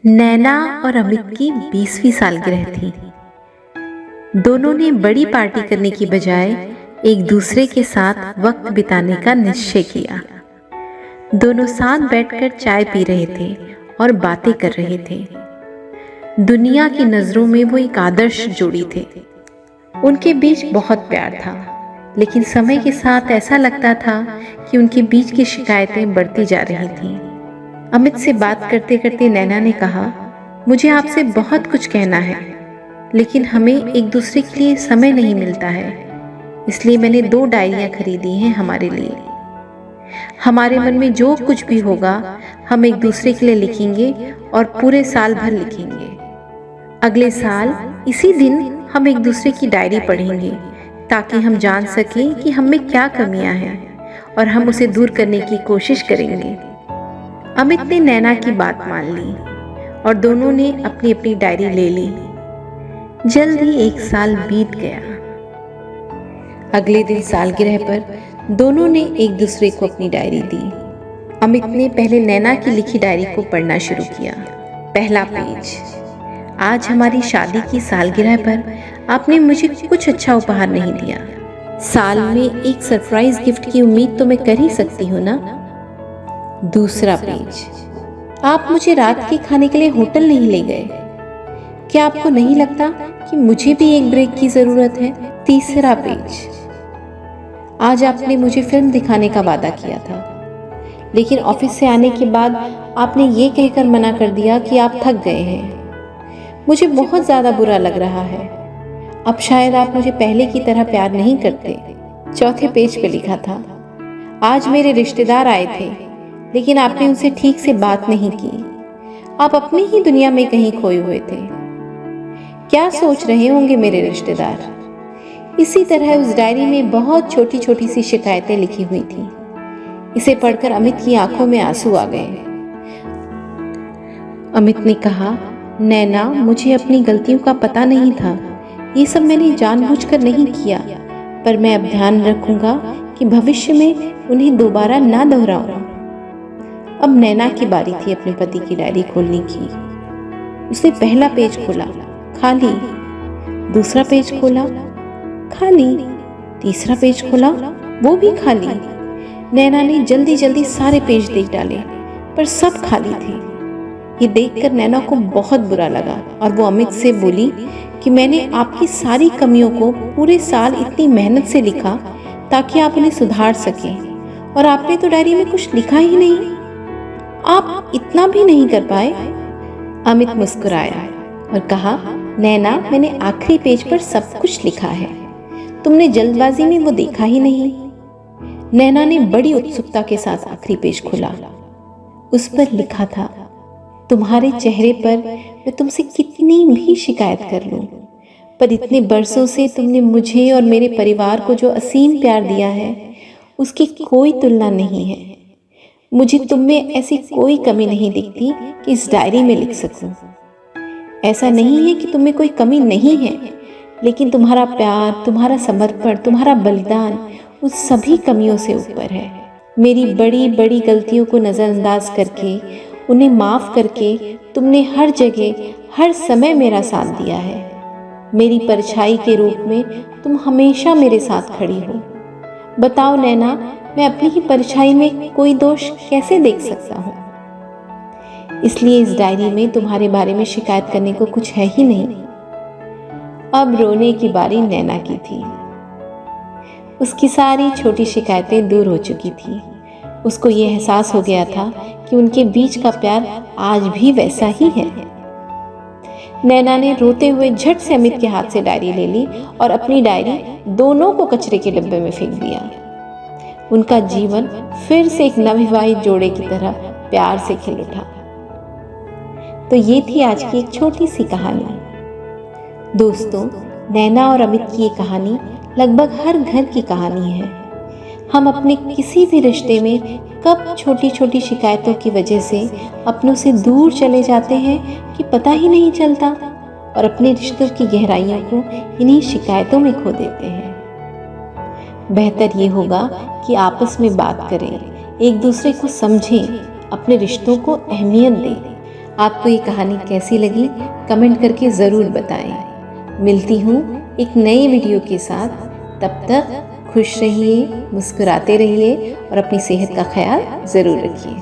नैना और अमित की 20वीं सालगिरह थी। दोनों ने बड़ी पार्टी करने की बजाय एक दूसरे के साथ वक्त बिताने का निश्चय किया। दोनों साथ बैठकर चाय पी रहे थे और बातें कर रहे थे। दुनिया की नजरों में वो एक आदर्श जोड़ी थे। उनके बीच बहुत प्यार था, लेकिन समय के साथ ऐसा लगता था कि उनके बीच की शिकायतें बढ़ती जा रही थीं। अमित से बात करते करते नैना ने कहा, मुझे आपसे बहुत कुछ कहना है, लेकिन हमें एक दूसरे के लिए समय नहीं मिलता है। इसलिए मैंने 2 डायरियां खरीदी हैं हमारे लिए। हमारे मन में जो कुछ भी होगा हम एक दूसरे के लिए लिखेंगे और पूरे साल भर लिखेंगे। अगले साल इसी दिन हम एक दूसरे की डायरी पढ़ेंगे ताकि हम जान सकें कि हम में क्या कमियां हैं और हम उसे दूर करने की कोशिश करेंगे। अमित ने नैना की बात मान ली और दोनों ने अपनी अपनी डायरी ले ली। जल्द ही 1 साल बीत गया। अगले दिन सालगिरह पर दोनों ने एक दूसरे को अपनी डायरी दी। अमित ने पहले नैना की लिखी डायरी को पढ़ना शुरू किया। पहला पेज। आज हमारी शादी की सालगिरह पर आपने मुझे कुछ अच्छा उपहार नहीं दिया। साल में एक सरप्राइज गिफ्ट की उम्मीद तो मैं कर ही सकती हूँ ना। दूसरा पेज। आप मुझे रात के खाने के लिए होटल नहीं ले गए। क्या आपको नहीं लगता कि मुझे भी एक ब्रेक की जरूरत है? तीसरा पेज। आज आपने मुझे फिल्म दिखाने का वादा किया था, लेकिन ऑफिस से आने के बाद आपने ये कहकर मना कर दिया कि आप थक गए हैं। मुझे बहुत ज्यादा बुरा लग रहा है। अब शायद आप मुझे पहले की तरह प्यार नहीं करते। चौथे पेज पे लिखा था, आज मेरे रिश्तेदार आए थे, लेकिन आपने उनसे ठीक से बात नहीं की। आप अपनी ही दुनिया में कहीं खोए हुए थे। क्या सोच रहे होंगे मेरे रिश्तेदार? इसी तरह उस डायरी में बहुत छोटी छोटी सी शिकायतें लिखी हुई थी। इसे पढ़कर अमित की आंखों में आंसू आ गए। अमित ने कहा, नैना, मुझे अपनी गलतियों का पता नहीं था। ये सब मैंने जानबूझकर नहीं किया, पर मैं अब ध्यान रखूंगा कि भविष्य में उन्हें दोबारा ना दोहराऊं। अब नैना की बारी थी अपने पति की डायरी खोलने की। उसने पहला पेज खोला, खाली। दूसरा पेज खोला, खाली। तीसरा पेज खोला, वो भी खाली। नैना ने जल्दी जल्दी सारे पेज देख डाले, पर सब खाली थे। ये देखकर नैना को बहुत बुरा लगा और वो अमित से बोली कि मैंने आपकी सारी कमियों को पूरे साल इतनी मेहनत से लिखा ताकि आप उन्हें सुधार सकें, और आपने तो डायरी में कुछ लिखा ही नहीं। आप इतना भी नहीं कर पाए? अमित मुस्कुराया और कहा, नैना, मैंने आखिरी पेज पर सब कुछ लिखा है। तुमने जल्दबाजी में वो देखा ही नहीं। नैना ने बड़ी उत्सुकता के साथ आखिरी पेज खोला। उस पर लिखा था, तुम्हारे चेहरे पर मैं तुमसे कितनी भी शिकायत कर लूं, पर इतने बरसों से तुमने मुझे और मेरे परिवार को जो असीम प्यार दिया है, उसकी कोई तुलना नहीं है। मुझे तुम में ऐसी कोई कमी नहीं दिखती कि इस डायरी में लिख सकूं। ऐसा नहीं है कि तुम में कोई कमी नहीं है, लेकिन तुम्हारा प्यार, तुम्हारा समर्पण, तुम्हारा बलिदान उस सभी कमियों से ऊपर है। मेरी बड़ी बड़ी गलतियों को नज़रअंदाज करके, उन्हें माफ़ करके तुमने हर जगह, हर समय मेरा साथ दिया है। मेरी परछाई के रूप में तुम हमेशा मेरे साथ खड़ी हो। बताओ नैना, मैं अपनी ही परछाई में कोई दोष कैसे देख सकता हूँ? इसलिए इस डायरी में तुम्हारे बारे में शिकायत करने को कुछ है ही नहीं। अब रोने की बारी नैना की थी। उसकी सारी छोटी शिकायतें दूर हो चुकी थी। उसको ये एहसास हो गया था कि उनके बीच का प्यार आज भी वैसा ही है। नैना ने रोते हुए झट से अमित के हाथ से डायरी ले ली और अपनी डायरी दोनों को कचरे के डिब्बे में फेंक दिया। उनका जीवन फिर से एक नवविवाहित जोड़े की तरह प्यार से खिल उठा। तो ये थी आज की एक छोटी सी कहानी। दोस्तों, नैना और अमित की ये कहानी लगभग हर घर की कहानी है। हम अपने किसी भी रिश्ते में कब छोटी छोटी शिकायतों की वजह से अपनों से दूर चले जाते हैं कि पता ही नहीं चलता, और अपने रिश्तों की गहराइयों को इन्हीं शिकायतों में खो देते हैं। बेहतर ये होगा कि आपस में बात करें, एक दूसरे को समझें, अपने रिश्तों को अहमियत दें। आपको ये कहानी कैसी लगी कमेंट करके ज़रूर बताएं। मिलती हूँ एक नई वीडियो के साथ, तब तक खुश रहिए, मुस्कुराते रहिए और अपनी सेहत का ख्याल ज़रूर रखिए।